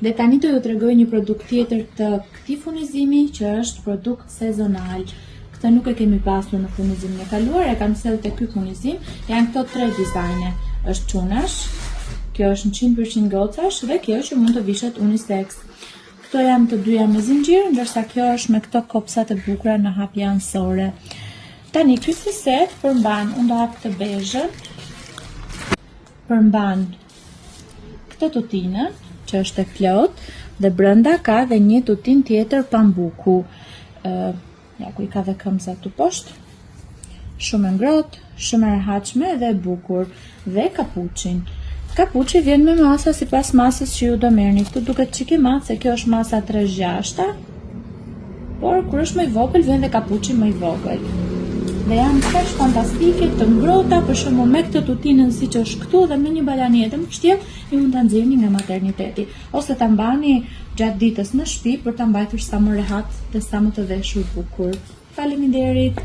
Dhe tani do ju tregoj një produkt tjetër të këtij furnizimi që është produkt sezonal. Këtë nuk e kemi pasur në furnizimin e kaluar, e kam sjellë te ky furnizim. Janë këto 3 dizajne. Është çunash, kjo është 100% gocash dhe kjo që mund të vishet unisex. Këto janë të dyja me zinxhir, ndërsa kjo është me këto kopsat e bukura në hapje anësore. Tani ky siset përmban, unë do hap të bezhën. Përmban këtë tutinën që është e plot dhe brenda ka dhe një tutin tjetër pambuku. Ja ku i ka dhe këmbëzat tu poshtë. Shumë e ngrohtë, shumë e rehatshme dhe e bukur. Dhe kapuçin. Kapuçi vjen me masa sipas masës që ju do merrni. Këtu duket çik i madh se kjo është masa 36, por kur është më i vogël vjen dhe kapuçi më i vogël. Dhe janë kaq fantastike, të ngrohta, për shembull me këtë tutinën siç është këtu dhe me një balanietën më kështjell, ju mund ta nxjerrni nga materniteti ose ta mbani gjatë ditës në shtëpi për ta mbajtur sa më rehat dhe sa më të veshur bukur. Faleminderit.